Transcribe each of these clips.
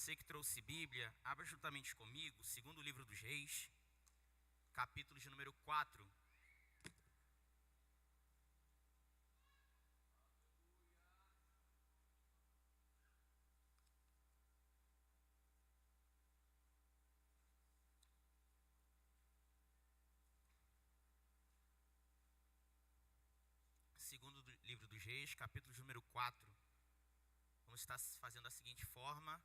Você que trouxe Bíblia, abra juntamente comigo, segundo o livro dos Reis, capítulo de número 4. Segundo livro dos Reis, capítulo de número 4. Vamos estar fazendo da seguinte forma: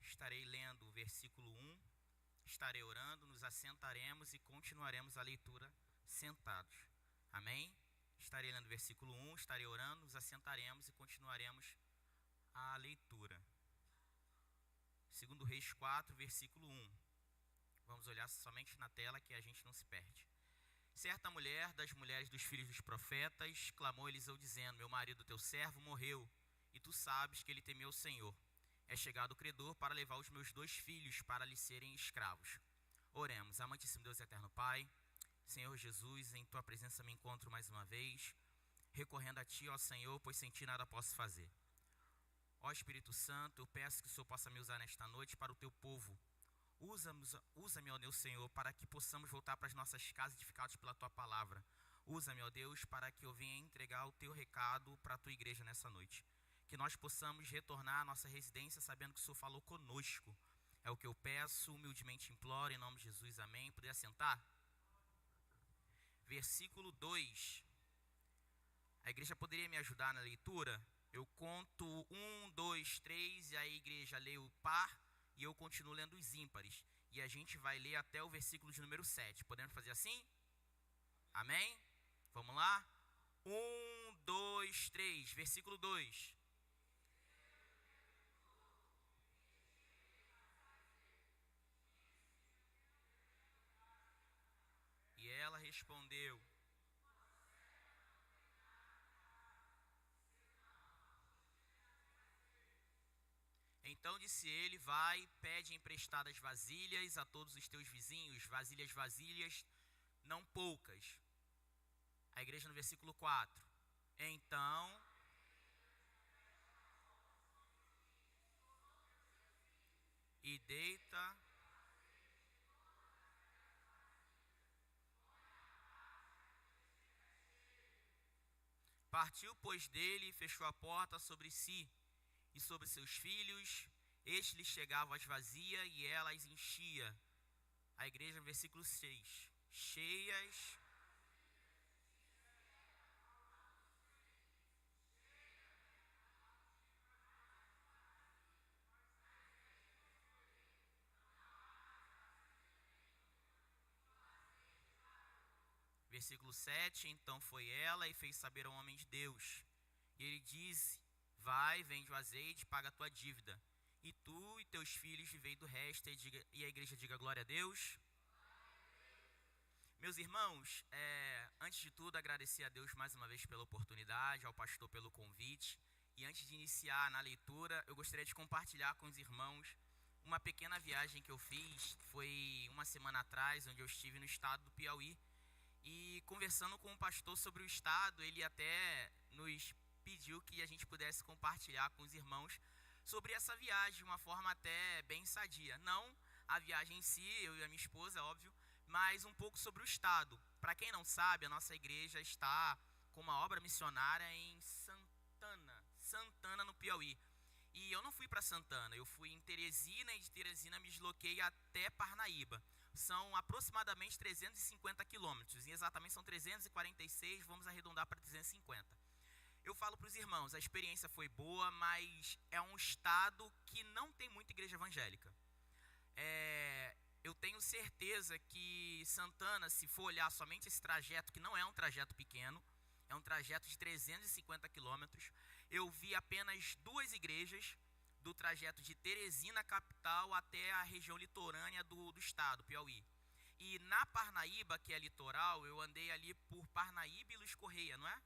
estarei lendo o versículo 1, estarei orando, nos assentaremos e continuaremos a leitura sentados. Amém? Estarei lendo o versículo 1, estarei orando, nos assentaremos e continuaremos a leitura. Segundo Reis 4, versículo 1. Vamos olhar somente na tela que a gente não se perde. Certa mulher das mulheres dos filhos dos profetas clamou a Eliseu dizendo: meu marido, teu servo, morreu, e tu sabes que ele temeu o Senhor. É chegado o credor para levar os meus 2 filhos para lhe serem escravos. Oremos. Amantíssimo Deus e eterno Pai, Senhor Jesus, em tua presença me encontro mais uma vez, recorrendo a ti, ó Senhor, pois sem ti nada posso fazer. Ó Espírito Santo, eu peço que o Senhor possa me usar nesta noite para o teu povo. Usa-me, ó Deus Senhor, para que possamos voltar para as nossas casas edificados pela tua palavra. Usa-me, ó Deus, para que eu venha entregar o teu recado para a tua igreja nessa noite. Que nós possamos retornar à nossa residência sabendo que o Senhor falou conosco. É o que eu peço, humildemente imploro, em nome de Jesus, amém. Poder assentar? Versículo 2. A igreja poderia me ajudar na leitura? Eu conto 1, 2, 3 e a igreja lê o par e eu continuo lendo os ímpares. E a gente vai ler até o versículo de número 7. Podemos fazer assim? Amém? Vamos lá? 1, 2, 3. Versículo 2. E ela respondeu: então disse ele: vai, pede emprestadas vasilhas a todos os teus vizinhos, vasilhas, não poucas. A igreja no versículo 4. Então, e deita. Partiu, pois, dele e fechou a porta sobre si e sobre seus filhos. Este lhes chegava as vazias e ela as enchia. A igreja no versículo 6. Cheias. Versículo 7, então foi ela e fez saber ao homem de Deus. E ele disse: vai, vende o azeite, paga a tua dívida. E tu e teus filhos vivei do resto. E a igreja diga glória a Deus. Meus irmãos, antes de tudo agradecer a Deus mais uma vez pela oportunidade, ao pastor pelo convite. E antes de iniciar na leitura, eu gostaria de compartilhar com os irmãos uma pequena viagem que eu fiz. Foi uma semana atrás, onde eu estive no estado do Piauí. E conversando com o pastor sobre o estado, ele até nos pediu que a gente pudesse compartilhar com os irmãos sobre essa viagem de uma forma até bem sadia. Não a viagem em si, eu e a minha esposa, óbvio, mas um pouco sobre o estado. Para quem não sabe, a nossa igreja está com uma obra missionária em Santana no Piauí. E eu não fui para Santana, eu fui em Teresina e de Teresina me desloquei até Parnaíba. São aproximadamente 350 quilômetros, e exatamente são 346, vamos arredondar para 350. Eu falo para os irmãos, a experiência foi boa, mas é um estado que não tem muita igreja evangélica. Eu tenho certeza que Santana, se for olhar somente esse trajeto, que não é um trajeto pequeno, é um trajeto de 350 quilômetros, eu vi apenas 2 igrejas do trajeto de Teresina, capital, até a região litorânea do estado, Piauí. E na Parnaíba, que é litoral, eu andei ali por Parnaíba e Luiz Correia, não é?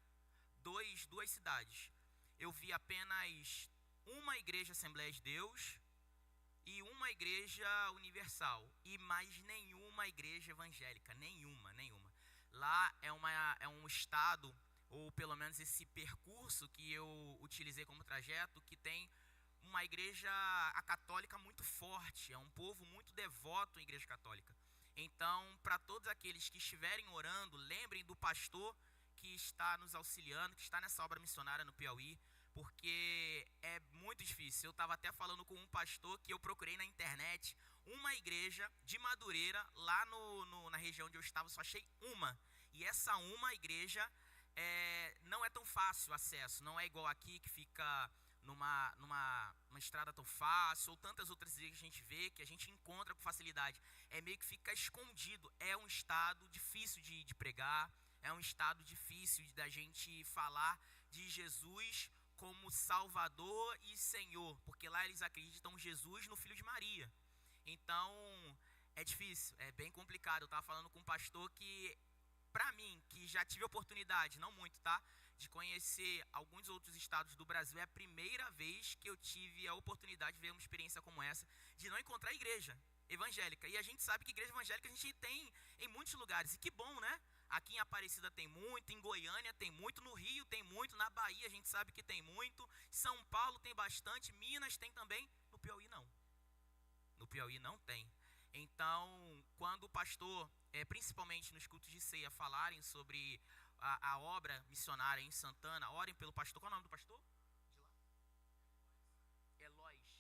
Duas cidades. Eu vi apenas uma igreja Assembleia de Deus e uma igreja universal. E mais nenhuma igreja evangélica, nenhuma. Lá é um estado, ou pelo menos esse percurso que eu utilizei como trajeto, que tem uma igreja a católica muito forte, é um povo muito devoto à igreja católica. Então, para todos aqueles que estiverem orando, lembrem do pastor que está nos auxiliando, que está nessa obra missionária no Piauí, porque é muito difícil. Eu estava até falando com um pastor que eu procurei na internet uma igreja de Madureira, lá na região onde eu estava, só achei uma. E essa uma igreja não é tão fácil o acesso, não é igual aqui que fica numa estrada tão fácil, ou tantas outras igrejas que a gente vê, que a gente encontra com facilidade. É meio que fica escondido, é um estado difícil de pregar, é um estado difícil da gente falar de Jesus como Salvador e Senhor, porque lá eles acreditam Jesus no Filho de Maria. Então, é difícil, é bem complicado. Eu estava falando com um pastor que, para mim, que já tive oportunidade, não muito, tá? De conhecer alguns outros estados do Brasil, é a primeira vez que eu tive a oportunidade de ver uma experiência como essa, de não encontrar igreja evangélica. E a gente sabe que igreja evangélica a gente tem em muitos lugares, e que bom, né? Aqui em Aparecida tem muito, em Goiânia tem muito, no Rio tem muito, na Bahia a gente sabe que tem muito, São Paulo tem bastante, Minas tem também, no Piauí não. No Piauí não tem. Então, quando o pastor, principalmente nos cultos de ceia, falarem sobre a obra missionária em Santana, orem pelo pastor. Qual é o nome do pastor? De lá? Eloís.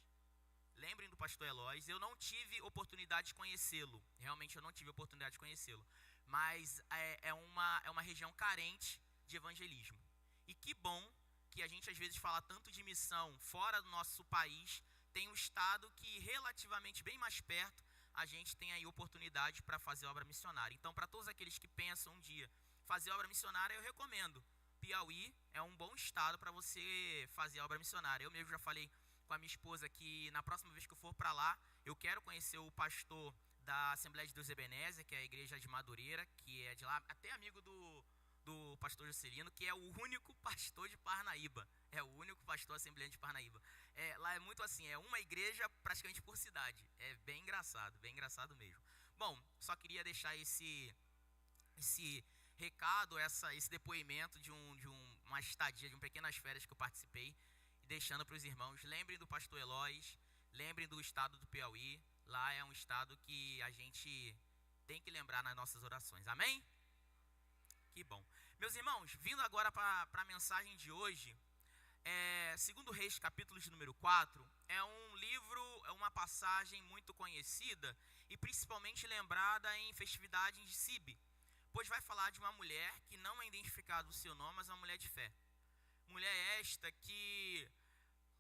Lembrem do pastor Eloís. Eu não tive oportunidade de conhecê-lo. Realmente eu não tive oportunidade de conhecê-lo. Mas é uma região carente de evangelismo. E que bom que a gente às vezes fala tanto de missão fora do nosso país. Tem um estado que relativamente bem mais perto, a gente tem aí oportunidade para fazer obra missionária. Então, para todos aqueles que pensam um dia fazer obra missionária, eu recomendo. Piauí é um bom estado para você fazer obra missionária. Eu mesmo já falei com a minha esposa que na próxima vez que eu for para lá, eu quero conhecer o pastor da Assembleia de Deus Ebenezer, que é a igreja de Madureira, que é de lá, até amigo do pastor Juscelino, que é o único pastor de Parnaíba. É o único pastor assembleante de Parnaíba. Lá é muito assim, é uma igreja praticamente por cidade. É bem engraçado mesmo. Bom, só queria deixar esse recado, esse depoimento de uma estadia, de pequenas férias que eu participei, e deixando para os irmãos, lembrem do pastor Eloís, lembrem do estado do Piauí. Lá é um estado que a gente tem que lembrar nas nossas orações. Amém? Que bom. Meus irmãos, vindo agora para a mensagem de hoje, 2 Reis, capítulo de número 4, é um livro, é uma passagem muito conhecida e principalmente lembrada em festividades de Sibe, pois vai falar de uma mulher que não é identificado o seu nome, mas é uma mulher de fé. Mulher esta que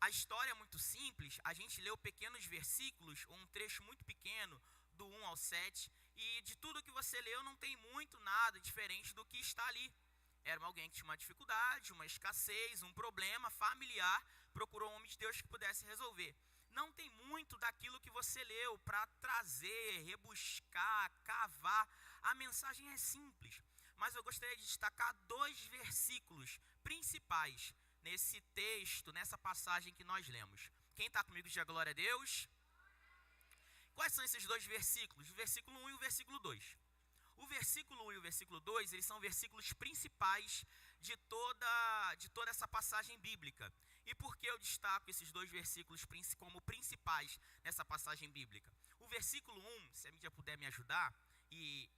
a história é muito simples, a gente leu pequenos versículos, ou um trecho muito pequeno, do 1 ao 7, e de tudo que você leu não tem muito nada diferente do que está ali. Era alguém que tinha uma dificuldade, uma escassez, um problema familiar, procurou um homem de Deus que pudesse resolver. Não tem muito daquilo que você leu para trazer, rebuscar, cavar. A mensagem é simples, mas eu gostaria de destacar 2 versículos principais nesse texto, nessa passagem que nós lemos. Quem está comigo diz a glória a Deus. Quais são esses 2 versículos? O versículo 1 e o versículo 2. O versículo 1 e o versículo 2, eles são versículos principais de toda essa passagem bíblica. E por que eu destaco esses 2 versículos como principais nessa passagem bíblica? O versículo 1, se a mídia puder me ajudar, e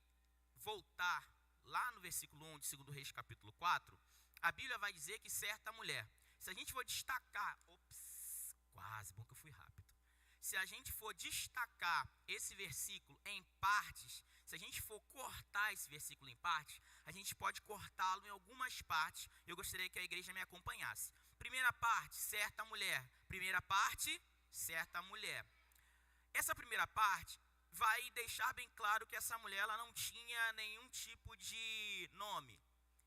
voltar lá no versículo 1 de 2 Reis capítulo 4, a Bíblia vai dizer que certa mulher, se a gente for destacar, quase, bom que eu fui rápido. Se a gente for destacar esse versículo em partes, se a gente for cortar esse versículo em partes, a gente pode cortá-lo em algumas partes. Eu gostaria que a igreja me acompanhasse. Primeira parte, certa mulher. Primeira parte, certa mulher. Essa primeira parte vai deixar bem claro que essa mulher ela não tinha nenhum tipo de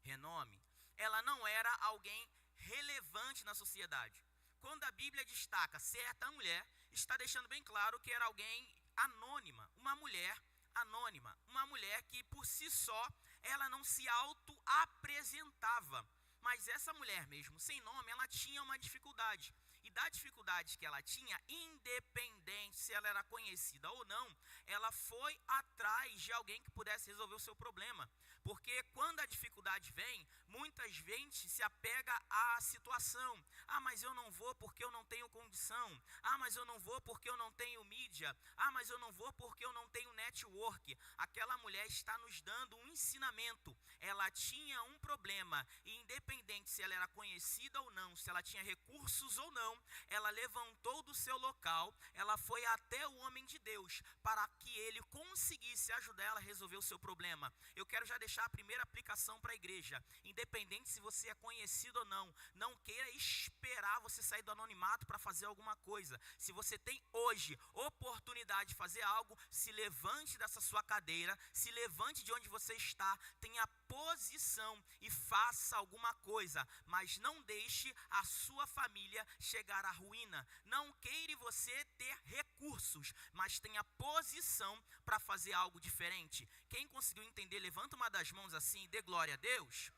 renome. Ela não era alguém relevante na sociedade. Quando a Bíblia destaca certa mulher, está deixando bem claro que era alguém anônima, uma mulher anônima, uma mulher que por si só ela não se auto-apresentava. Mas essa mulher mesmo, sem nome, ela tinha uma dificuldade. E da dificuldade que ela tinha, independente se ela era conhecida ou não, ela foi atrás de alguém que pudesse resolver o seu problema. Porque quando a dificuldade vem, muitas vezes se apega à situação. Ah, mas eu não vou porque eu não tenho condição. Ah, mas eu não vou porque eu não tenho mídia. Ah, mas eu não vou porque eu não tenho network. Aquela mulher está nos dando um ensinamento. Ela tinha um problema e independente se ela era conhecida ou não, se ela tinha recursos ou não, ela levantou do seu local, ela foi até o homem de Deus para que ele conseguisse ajudar ela a resolver o seu problema. Eu quero já deixar a primeira aplicação para a igreja. Independente se você é conhecido ou não, não queira esperar você sair do anonimato para fazer alguma coisa. Se você tem hoje oportunidade de fazer algo, se levante dessa sua cadeira, se levante de onde você está, tenha posição e faça alguma coisa, mas não deixe a sua família chegar à ruína. Não queira você ter recursos, mas tenha posição para fazer algo diferente. Quem conseguiu entender, levanta uma das mãos assim e dê glória a Deus.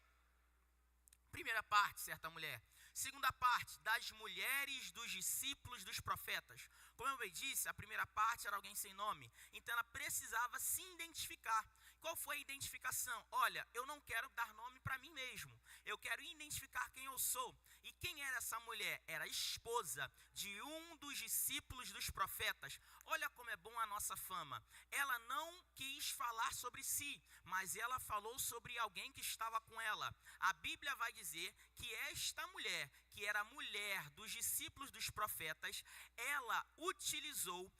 Primeira parte, certa mulher. Segunda parte, das mulheres dos discípulos dos profetas. Como eu bem disse, a primeira parte era alguém sem nome, então ela precisava se identificar. Qual foi a identificação? Olha, eu não quero dar nome para mim mesmo, eu quero identificar quem eu sou. E quem era essa mulher? Era a esposa de um dos discípulos dos profetas. Olha como é bom a nossa fama. Ela não quis falar sobre si, mas ela falou sobre alguém que estava com ela. A Bíblia vai dizer que esta mulher, que era mulher dos discípulos dos profetas, ela utilizou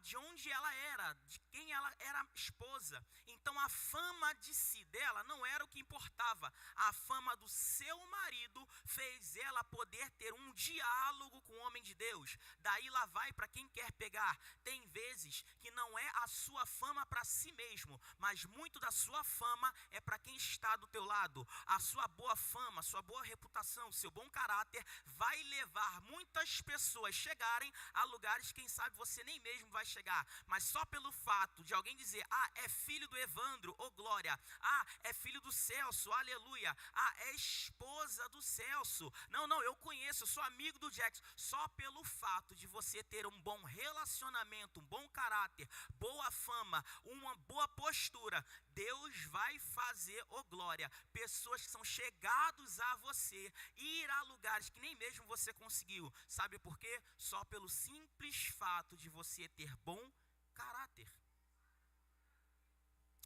de onde ela era, de quem ela era esposa. Então a fama de si dela não era o que importava. A fama do seu marido fez ela poder ter um diálogo com o homem de Deus. Daí lá vai para quem quer pegar. Tem vezes que não é a sua fama para si mesmo, mas muito da sua fama é para quem está do teu lado. A sua boa fama, a sua boa reputação, o seu bom caráter vai levar muitas pessoas chegarem a lugares que quem sabe você nem mesmo vai chegar, mas só pelo fato de alguém dizer, ah, é filho do Evandro, oh glória, ah, é filho do Celso, aleluia, ah, é esposa do Celso, não, eu conheço, eu sou amigo do Jackson, só pelo fato de você ter um bom relacionamento, um bom caráter, boa fama, uma boa postura, Deus vai fazer, oh glória, pessoas que são chegados a você, ir a lugares que nem mesmo você conseguiu, sabe por quê? Só pelo simples fato de você ter bom caráter.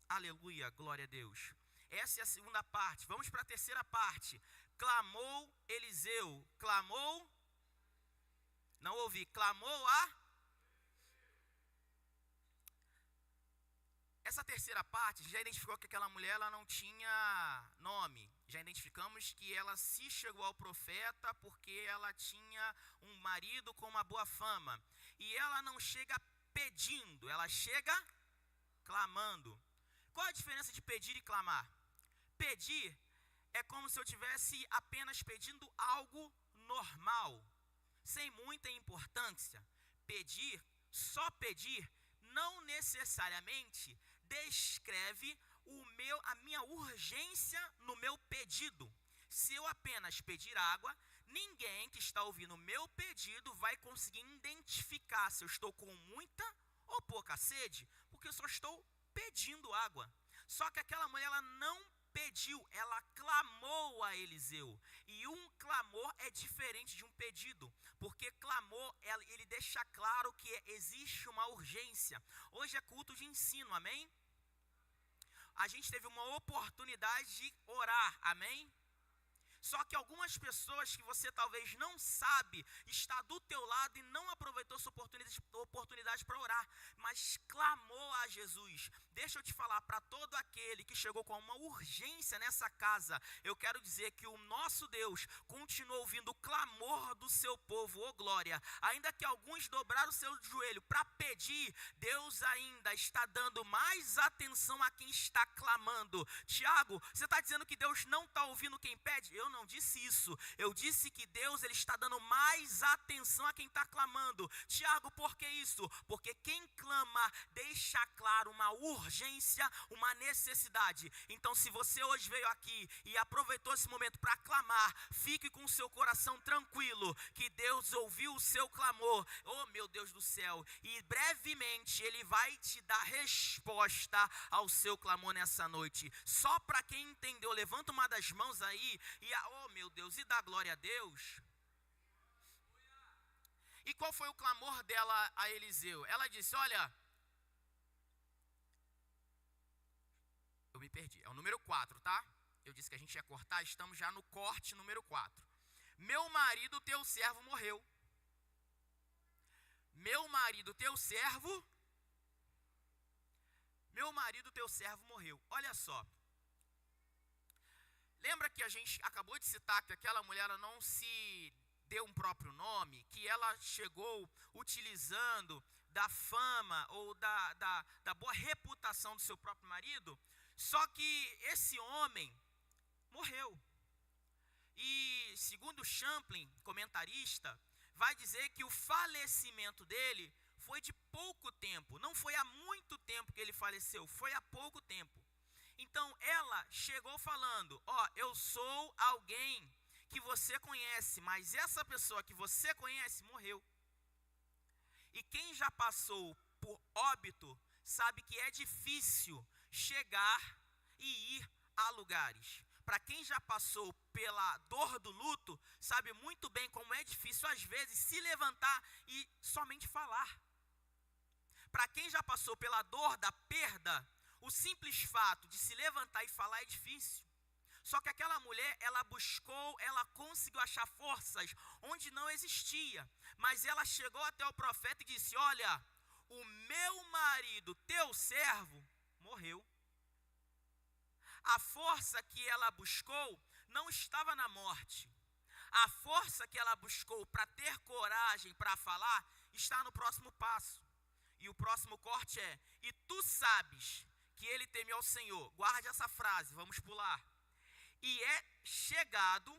Aleluia, glória a Deus. Essa é a segunda parte. Vamos para a terceira parte. Clamou Eliseu. Clamou? Não ouvi. Clamou a? Essa terceira parte, já identificou que aquela mulher ela não tinha nome. Já identificamos que ela se chegou ao profeta porque ela tinha um marido com uma boa fama. E ela não chega pedindo, ela chega clamando. Qual a diferença de pedir e clamar? Pedir é como se eu tivesse apenas pedindo algo normal, sem muita importância. Pedir, só pedir, não necessariamente descreve a minha urgência no meu pedido. Se eu apenas pedir água, ninguém que está ouvindo o meu pedido vai conseguir identificar se eu estou com muita ou pouca sede, porque eu só estou pedindo água. Só que aquela mulher ela não pediu, ela clamou a Eliseu. E um clamor é diferente de um pedido, porque clamor, ele deixa claro que existe uma urgência. Hoje é culto de ensino, amém? A gente teve uma oportunidade de orar, amém? Só que algumas pessoas que você talvez não sabe, está do teu lado e não aproveitou essa oportunidade para orar, mas clamou a Jesus. Deixa eu te falar, para todo aquele que chegou com uma urgência nessa casa, eu quero dizer que o nosso Deus continua ouvindo o clamor do seu povo, ô glória. Ainda que alguns dobraram o seu joelho para pedir, Deus ainda está dando mais atenção a quem está clamando. Tiago, você está dizendo que Deus não está ouvindo quem pede? Eu não disse isso. Eu disse que Deus ele está dando mais atenção a quem está clamando. Tiago, por que isso? Porque quem clama deixa claro uma urgência, uma necessidade. Então, se você hoje veio aqui e aproveitou esse momento para clamar, fique com o seu coração tranquilo, que Deus ouviu o seu clamor. Oh, meu Deus do céu! E brevemente Ele vai te dar resposta ao seu clamor nessa noite. Só para quem entendeu, levanta uma das mãos aí oh meu Deus, e dá glória a Deus. E qual foi o clamor dela a Eliseu? Ela disse, olha, eu me perdi, é o número 4, tá? Eu disse que a gente ia cortar, estamos já no corte número 4. Meu marido, teu servo, morreu. Meu marido, teu servo morreu. Olha só. Lembra que a gente acabou de citar que aquela mulher ela não se deu um próprio nome, que ela chegou utilizando da fama ou da boa reputação do seu próprio marido? Só que esse homem morreu. E segundo Champlin, comentarista, vai dizer que o falecimento dele foi de pouco tempo. Não foi há muito tempo que ele faleceu, foi há pouco tempo. Então ela chegou falando, eu sou alguém que você conhece, mas essa pessoa que você conhece morreu. E quem já passou por óbito sabe que é difícil chegar e ir a lugares. Para quem já passou pela dor do luto, sabe muito bem como é difícil às vezes se levantar e somente falar. Para quem já passou pela dor da perda, o simples fato de se levantar e falar é difícil. Só que aquela mulher, ela conseguiu achar forças onde não existia. Mas ela chegou até o profeta e disse, olha, o meu marido, teu servo, morreu. A força que ela buscou não estava na morte. A força que ela buscou para ter coragem para falar está no próximo passo. E o próximo corte é, e tu sabes que ele teme ao Senhor. Guarde essa frase, vamos pular. E é chegado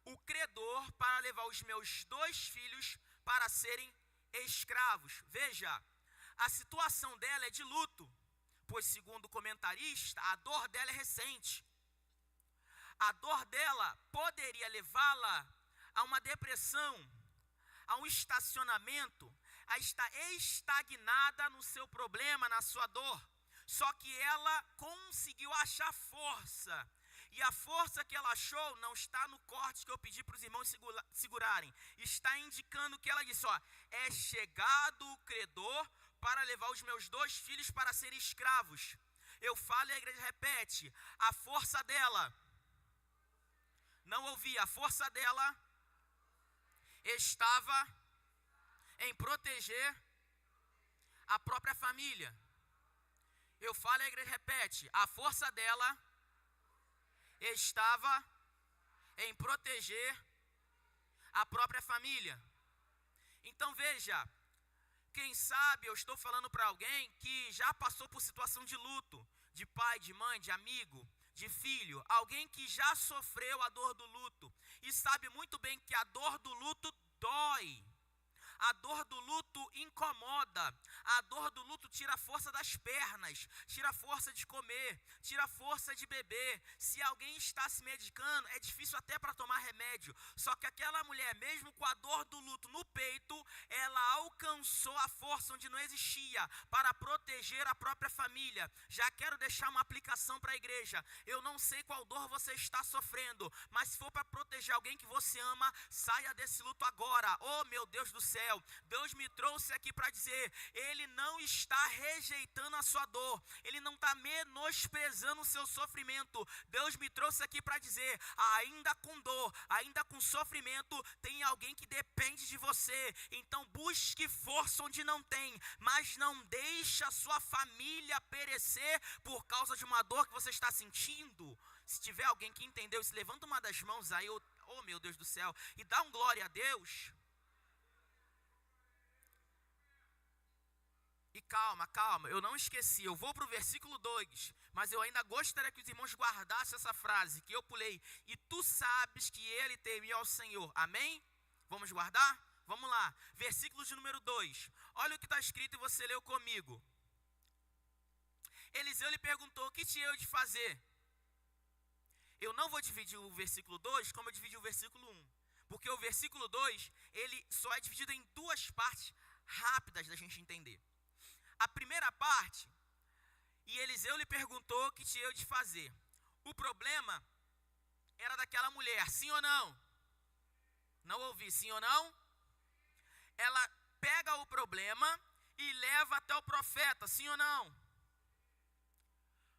o credor para levar os meus 2 filhos para serem escravos. Veja, a situação dela é de luto, pois segundo o comentarista, a dor dela é recente. A dor dela poderia levá-la a uma depressão, a um estacionamento, a estar estagnada no seu problema, na sua dor. Só que ela conseguiu achar força. E a força que ela achou não está no corte que eu pedi para os irmãos segurarem. Está indicando que ela disse, é chegado o credor para levar os meus 2 filhos para serem escravos. Eu falo e a igreja repete, a força dela, não ouvi, a força dela estava em proteger a própria família. Eu falo e a igreja repete, a força dela estava em proteger a própria família. Então veja, quem sabe eu estou falando para alguém que já passou por situação de luto, de pai, de mãe, de amigo, de filho, alguém que já sofreu a dor do luto e sabe muito bem que a dor do luto dói. A dor do luto incomoda, a dor do luto tira a força das pernas, tira a força de comer, tira a força de beber. Se alguém está se medicando, é difícil até para tomar remédio. Só que aquela mulher, mesmo com a dor do luto no peito, ela alcançou a força onde não existia para proteger a própria família. Já quero deixar uma aplicação para a igreja. Eu não sei qual dor você está sofrendo, mas se for para proteger alguém que você ama, saia desse luto agora. Oh, meu Deus do céu. Deus me trouxe aqui para dizer, Ele não está rejeitando a sua dor, Ele não está menosprezando o seu sofrimento. Deus me trouxe aqui para dizer, ainda com dor, ainda com sofrimento, tem alguém que depende de você. Então busque força onde não tem, mas não deixe a sua família perecer por causa de uma dor que você está sentindo. Se tiver alguém que entendeu isso, levanta uma das mãos aí, oh meu Deus do céu, e dá um glória a Deus. E calma, eu não esqueci, eu vou para o versículo 2, mas eu ainda gostaria que os irmãos guardassem essa frase, que eu pulei, e tu sabes que ele temia ao Senhor, amém? Vamos guardar? Vamos lá, versículo de número 2, olha o que está escrito e você leu comigo. Eliseu lhe perguntou, o que te hei de fazer? Eu não vou dividir o versículo 2 como eu dividi o versículo 1, porque o versículo 2, ele só é dividido em duas partes rápidas da gente entender. A primeira parte, e Eliseu lhe perguntou o que te hei de fazer. O problema era daquela mulher, sim ou não? Não ouvi, sim ou não? Ela pega o problema e leva até o profeta, sim ou não?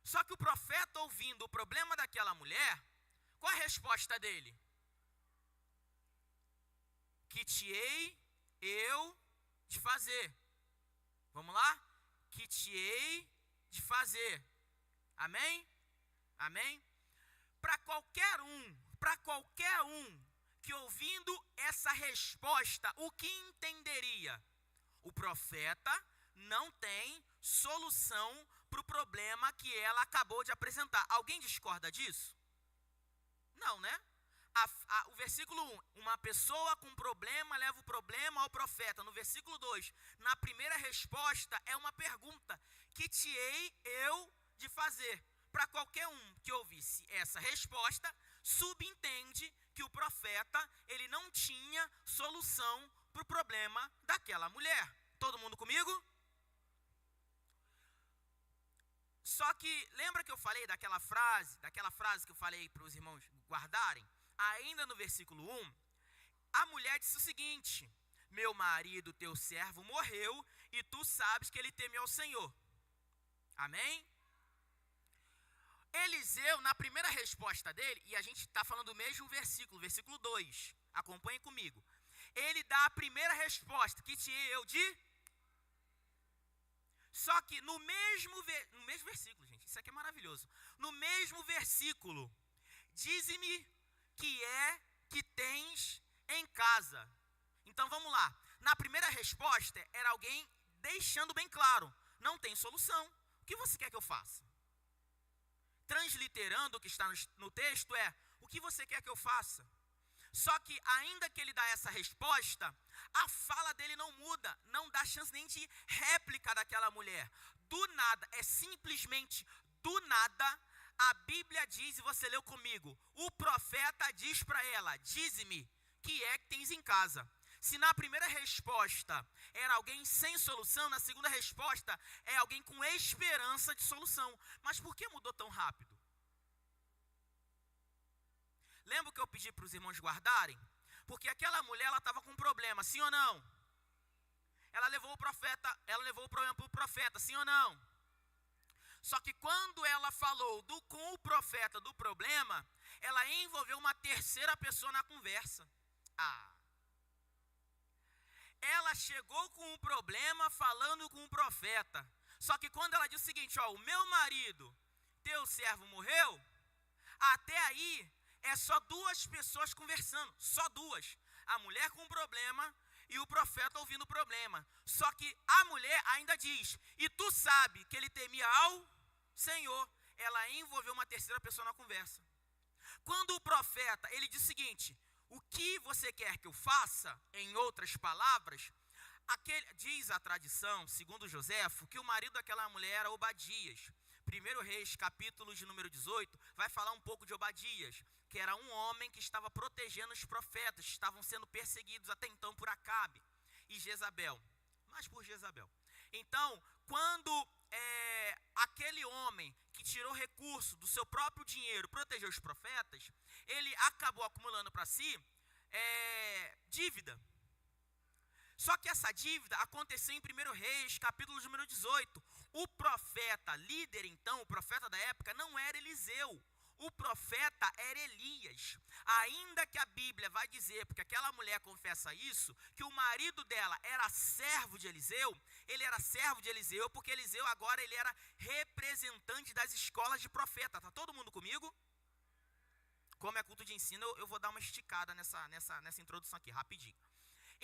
Só que o profeta, ouvindo o problema daquela mulher, qual a resposta dele? Que te hei eu de fazer. Vamos lá? Que te hei de fazer. Amém? Amém? Para qualquer um que ouvindo essa resposta, o que entenderia? O profeta não tem solução para o problema que ela acabou de apresentar. Alguém discorda disso? Não, né? O versículo 1, uma pessoa com problema leva o problema ao profeta. No versículo 2, na primeira resposta é uma pergunta, que te hei eu de fazer? Para qualquer um que ouvisse essa resposta, subentende que o profeta, ele não tinha solução para o problema daquela mulher. Todo mundo comigo? Só que, lembra que eu falei daquela frase que eu falei para os irmãos guardarem? Ainda no versículo 1, a mulher disse o seguinte, meu marido, teu servo, morreu, e tu sabes que ele teme ao Senhor. Amém? Eliseu, na primeira resposta dele, e a gente está falando do mesmo versículo 2, acompanhe comigo. Ele dá a primeira resposta, que te hei eu de... Só que no mesmo versículo, gente, isso aqui é maravilhoso. No mesmo versículo, dize-me que é que tens em casa. Então vamos lá. Na primeira resposta, era alguém deixando bem claro, não tem solução. O que você quer que eu faça? Transliterando o que está no texto é, o que você quer que eu faça? Só que ainda que ele dá essa resposta, a fala dele não muda, não dá chance nem de réplica daquela mulher. Do nada, é simplesmente do nada, a Bíblia diz, e você leu comigo, o profeta diz para ela, dize-me, que é que tens em casa? Se na primeira resposta era alguém sem solução, na segunda resposta é alguém com esperança de solução. Mas por que mudou tão rápido? Lembra que eu pedi para os irmãos guardarem? Porque aquela mulher, ela estava com um problema, sim ou não? Ela levou o problema para o profeta, sim ou não? Só que quando ela falou com o profeta do problema, ela envolveu uma terceira pessoa na conversa. Ela chegou com o problema falando com o profeta. Só que quando ela disse o seguinte, o meu marido, teu servo morreu, até aí é só duas pessoas conversando, só duas. A mulher com o problema e o profeta ouvindo o problema. Só que a mulher ainda diz, e tu sabe que ele temia ao Senhor. Ela envolveu uma terceira pessoa na conversa. Quando o profeta, ele diz o seguinte, o que você quer que eu faça? Em outras palavras, diz a tradição, segundo Joséfo, que o marido daquela mulher era Obadias. 1 Reis, capítulo de número 18, vai falar um pouco de Obadias, que era um homem que estava protegendo os profetas, que estavam sendo perseguidos até então por Acabe e Jezabel, mas por Jezabel. Então, quando aquele homem que tirou recurso do seu próprio dinheiro protegeu os profetas, ele acabou acumulando para si dívida. Só que essa dívida aconteceu em 1 Reis, capítulo número 18. O profeta líder, então, o profeta da época, não era Eliseu. O profeta era Elias. Ainda que a Bíblia vai dizer, porque aquela mulher confessa isso, que o marido dela era servo de Eliseu. Ele era servo de Eliseu, porque Eliseu agora ele era representante das escolas de profeta. Tá todo mundo comigo? Como é culto de ensino, eu vou dar uma esticada nessa introdução aqui, rapidinho.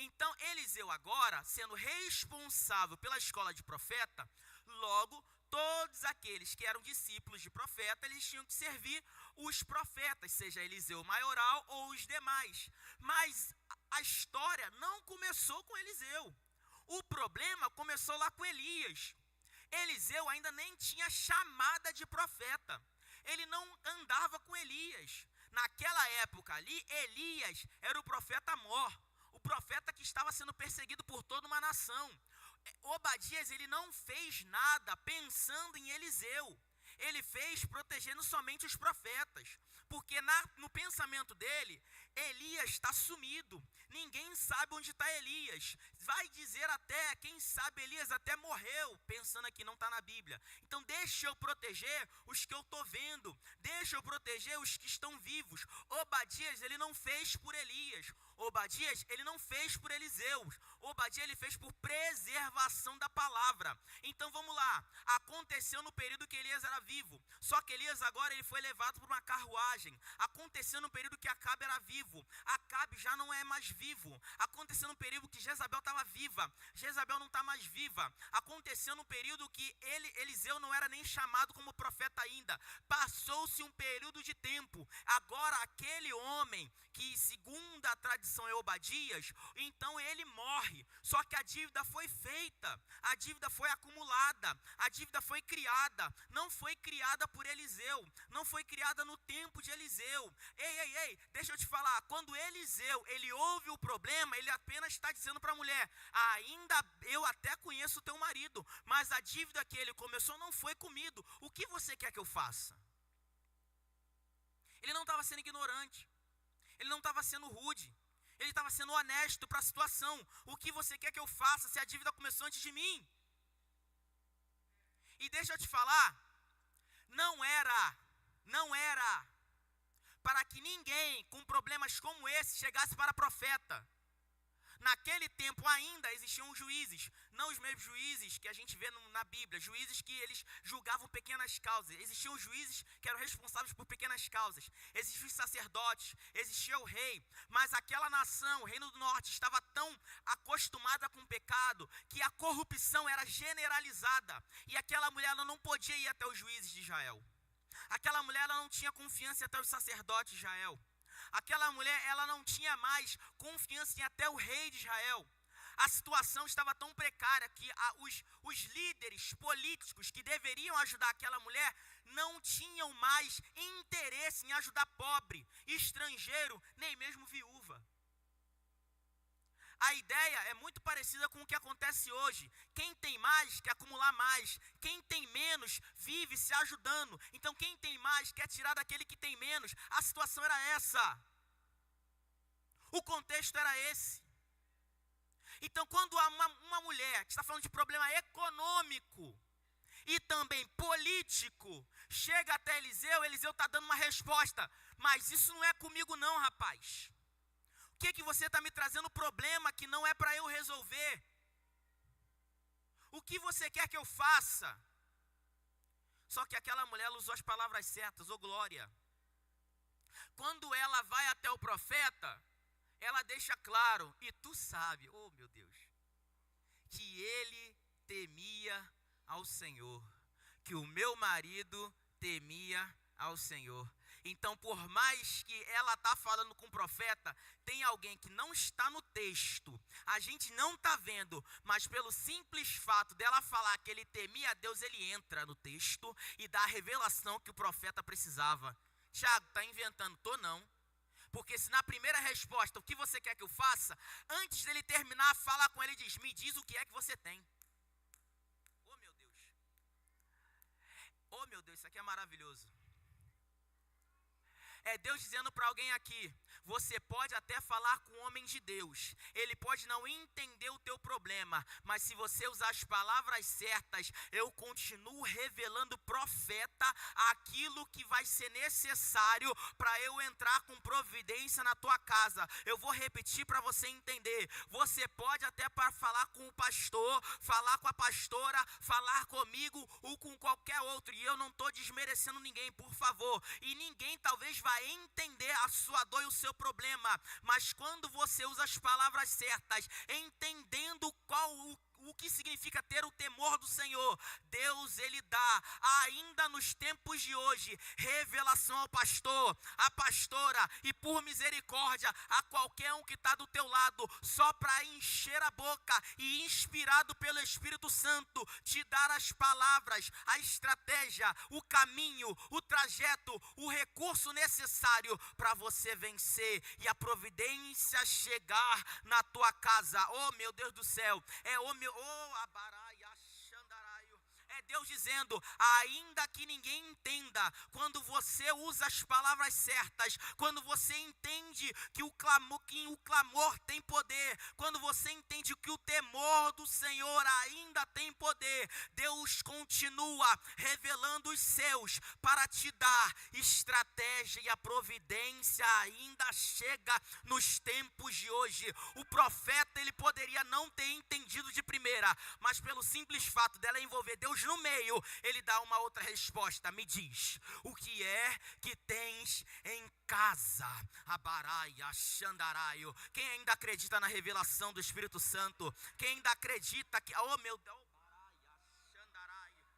Então, Eliseu agora, sendo responsável pela escola de profeta, logo, todos aqueles que eram discípulos de profeta, eles tinham que servir os profetas, seja Eliseu maioral ou os demais. Mas a história não começou com Eliseu. O problema começou lá com Elias. Eliseu ainda nem tinha chamada de profeta. Ele não andava com Elias. Naquela época ali, Elias era o profeta mor, o profeta que estava sendo perseguido por toda uma nação. Obadias, ele não fez nada pensando em Eliseu. Ele fez protegendo somente os profetas, porque no pensamento dele, Elias está sumido. Ninguém sabe onde está Elias. Vai dizer até, quem sabe Elias até morreu, pensando aqui, não está na Bíblia. Então deixa eu proteger os que eu estou vendo, deixa eu proteger os que estão vivos. Obadias, ele não fez por Elias. Obadias, ele não fez por Eliseu. Obadias, ele fez por preservação da palavra. Então vamos lá, aconteceu no período que Elias era vivo, só que Elias agora ele foi levado por uma carruagem. Aconteceu no período que Acabe era vivo, Acabe já não é mais vivo. Aconteceu no período que Jezabel estava viva, Jezabel não está mais viva. Aconteceu no período que Eliseu não era nem chamado como profeta ainda. Passou-se um período de tempo. Agora aquele homem que segundo a tradição é Obadias, então ele morre. Só que a dívida foi feita, a dívida foi acumulada, a dívida foi criada. Não foi criada por Eliseu, não foi criada no tempo de Eliseu. Ei, deixa eu te falar, quando Eliseu, ele ouve o problema, ele apenas está dizendo para a mulher, ainda eu até conheço o teu marido, mas a dívida que ele começou não foi comigo. O que você quer que eu faça? Ele não estava sendo ignorante, ele não estava sendo rude, ele estava sendo honesto para a situação. O que você quer que eu faça se a dívida começou antes de mim? E deixa eu te falar, não era para que ninguém com problemas como esse chegasse para profeta. Naquele tempo ainda existiam juízes, não os mesmos juízes que a gente vê na Bíblia, juízes que eles julgavam pequenas causas. Existiam juízes que eram responsáveis por pequenas causas, existiam os sacerdotes, existia o rei, mas aquela nação, o Reino do Norte, estava tão acostumada com o pecado que a corrupção era generalizada, e aquela mulher ela não podia ir até os juízes de Israel. Aquela mulher ela não tinha confiança até os sacerdotes de Israel. Aquela mulher, ela não tinha mais confiança em até o rei de Israel. A situação estava tão precária que os líderes políticos que deveriam ajudar aquela mulher não tinham mais interesse em ajudar pobre, estrangeiro, nem mesmo viúva. A ideia é muito parecida com o que acontece hoje. Quem tem mais quer acumular mais. Quem tem menos vive se ajudando. Então quem tem mais quer tirar daquele que tem menos. A situação era essa. O contexto era esse. Então quando uma mulher que está falando de problema econômico e também político chega até Eliseu, Eliseu está dando uma resposta. Mas isso não é comigo não, rapaz. O que você está me trazendo problema que não é para eu resolver? O que você quer que eu faça? Só que aquela mulher usou as palavras certas, glória. Quando ela vai até o profeta, ela deixa claro, e tu sabe, meu Deus, que ele temia ao Senhor, que o meu marido temia ao Senhor. Então, por mais que ela está falando com o profeta, tem alguém que não está no texto, a gente não está vendo, mas pelo simples fato dela falar que ele temia a Deus, ele entra no texto e dá a revelação que o profeta precisava. Tiago, está inventando? Tô não. Porque se na primeira resposta, o que você quer que eu faça, antes dele terminar, fala com ele e diz, me diz o que é que você tem. Oh meu Deus. Oh meu Deus, isso aqui é maravilhoso. É Deus dizendo para alguém aqui, você pode até falar com o homem de Deus, ele pode não entender o teu problema, mas se você usar as palavras certas, eu continuo revelando profeta aquilo que vai ser necessário para eu entrar com providência na tua casa. Eu vou repetir para você entender, você pode até para falar com o pastor, falar com a pastora, falar comigo ou com qualquer outro, e eu não estou desmerecendo ninguém, por favor, e ninguém talvez vai entender a sua dor e o seu problema. Mas quando você usa as palavras certas, entendendo o que significa ter o temor do Senhor, Deus, Ele dá, ainda nos tempos de hoje, revelação ao pastor, à pastora, e por misericórdia, a qualquer um que está do teu lado, só para encher a boca e, inspirado pelo Espírito Santo, te dar as palavras, a estratégia, o caminho, o trajeto, o recurso necessário para você vencer e a providência chegar na tua casa. Oh, meu Deus do céu, é Deus dizendo, ainda que ninguém entenda, quando você usa as palavras certas, quando você entende que o clamor tem poder, quando você entende que o temor do Senhor ainda tem poder, Deus continua revelando os seus para te dar estratégia, e a providência ainda chega nos tempos de hoje. O profeta, ele poderia não ter entendido de primeira, mas pelo simples fato dela envolver Deus no meio, ele dá uma outra resposta. Me diz, o que é que tens em casa? Abaraia, Xandaraio. Quem ainda acredita na revelação do Espírito Santo? Quem ainda acredita que, oh meu Deus, Xandaraio.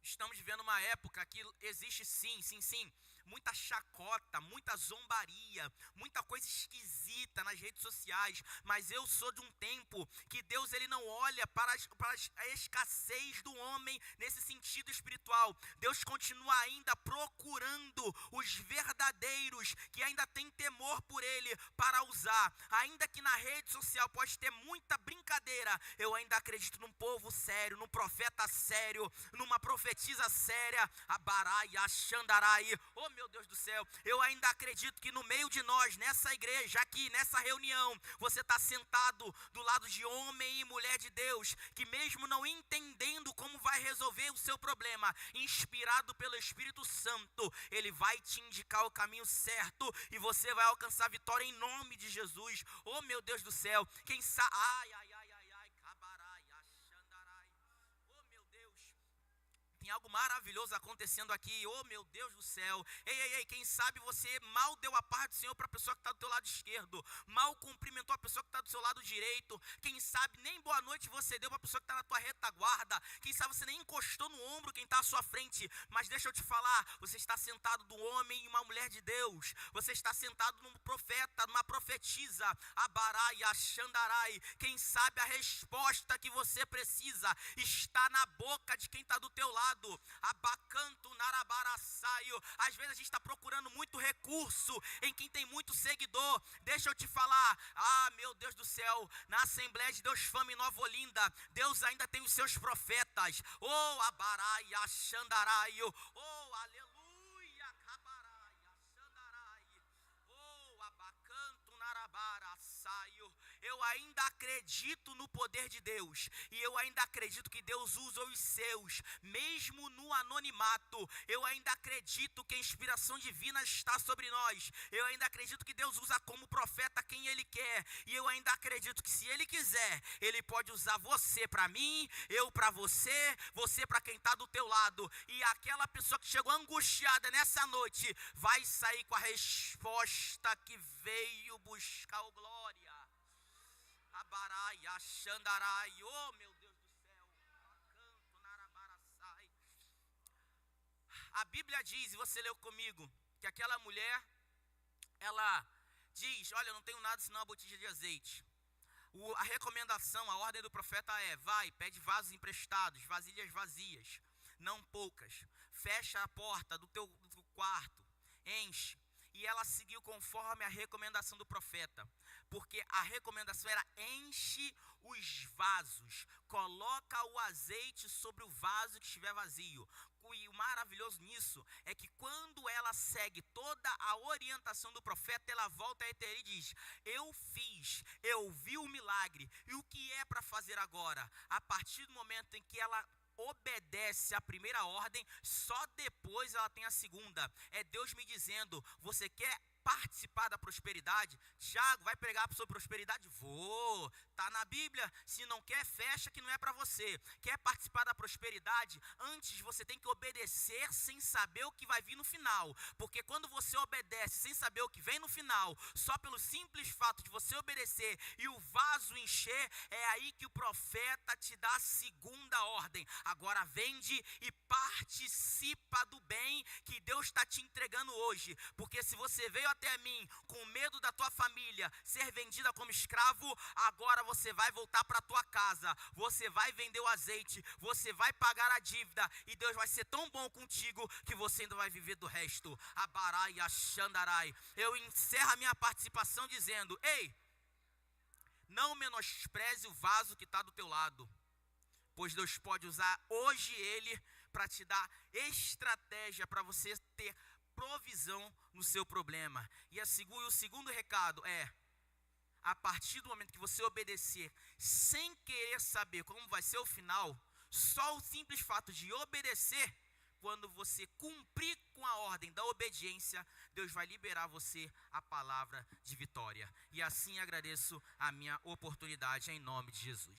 Estamos vivendo uma época que existe sim, muita chacota, muita zombaria, muita coisa esquisita nas redes sociais, mas eu sou de um tempo que Deus, ele não olha para a escassez do homem nesse sentido espiritual. Deus continua ainda procurando os verdadeiros que ainda têm temor por ele para usar. Ainda que na rede social pode ter muita brincadeira, eu ainda acredito num povo sério, num profeta sério, numa profetisa séria. Abaraia, Xandarai. Oh meu Deus do céu, eu ainda acredito que no meio de nós, nessa igreja aqui, nessa reunião, você está sentado do lado de homem e mulher de Deus, que mesmo não entendendo como vai resolver o seu problema, inspirado pelo Espírito Santo, ele vai te indicar o caminho certo e você vai alcançar vitória em nome de Jesus. Oh meu Deus do céu, quem sabe, tem algo maravilhoso acontecendo aqui, oh meu Deus do céu. Ei, quem sabe você mal deu a paz do Senhor para a pessoa que está do teu lado esquerdo, mal cumprimentou a pessoa que está do seu lado direito, quem sabe nem boa noite você deu para a pessoa que está na tua retaguarda, quem sabe você nem encostou no ombro quem está à sua frente. Mas deixa eu te falar, você está sentado do homem e uma mulher de Deus, você está sentado num profeta, numa profetisa, Abarai, Xandarai. Quem sabe a resposta que você precisa está na boca de quem está do teu lado. Abacanto, Narabaraçaio. Às vezes a gente está procurando muito recurso em quem tem muito seguidor. Deixa eu te falar, meu Deus do céu, na Assembleia de Deus Fama em Nova Olinda, Deus ainda tem os seus profetas. Oh, Abaraia, Xandaraio. Oh, aleluia, Cabaraia, Xandaraio. Oh, Abacanto, Narabaraçaio. Eu ainda acredito no poder de Deus, e eu ainda acredito que Deus usa os seus, mesmo no anonimato. Eu ainda acredito que a inspiração divina está sobre nós. Eu ainda acredito que Deus usa como profeta quem Ele quer, e eu ainda acredito que se Ele quiser, Ele pode usar você para mim, eu para você, você para quem está do teu lado, e aquela pessoa que chegou angustiada nessa noite, vai sair com a resposta que veio buscar o glória. Abarai, Xandarai, oh meu Deus do céu, Canto, Narabaraçai. A Bíblia diz, e você leu comigo, que aquela mulher, ela diz, olha, eu não tenho nada senão a botija de azeite. A recomendação, a ordem do profeta é, vai, pede vasos emprestados, vasilhas vazias, não poucas, fecha a porta do teu quarto, enche. E ela seguiu conforme a recomendação do profeta, porque a recomendação era enche os vasos, coloca o azeite sobre o vaso que estiver vazio. E o maravilhoso nisso é que quando ela segue toda a orientação do profeta, ela volta a Eter e diz, eu vi o milagre, e o que é para fazer agora? A partir do momento em que ela obedece a primeira ordem, só depois ela tem a segunda. É Deus me dizendo, você quer participar da prosperidade? Tiago, vai pregar sobre prosperidade? Vou. Tá na Bíblia. Se não quer, fecha que não é para você. Quer participar da prosperidade? Antes você tem que obedecer sem saber o que vai vir no final. Porque quando você obedece sem saber o que vem no final, só pelo simples fato de você obedecer e o vaso encher, é aí que o profeta te dá a segunda ordem. Agora vende e participa do bem que Deus está te entregando hoje. Porque se você veio até mim com medo da tua família ser vendida como escravo, agora você vai voltar para a tua casa, você vai vender o azeite, você vai pagar a dívida e Deus vai ser tão bom contigo que você ainda vai viver do resto. Abarai, Ashandarai. Eu encerro a minha participação dizendo: ei, não menospreze o vaso que está do teu lado, pois Deus pode usar hoje ele para te dar estratégia para você ter provisão no seu problema. E o segundo recado é: a partir do momento que você obedecer sem querer saber como vai ser o final, só o simples fato de obedecer, quando você cumprir com a ordem da obediência, Deus vai liberar você a palavra de vitória. E assim agradeço a minha oportunidade em nome de Jesus.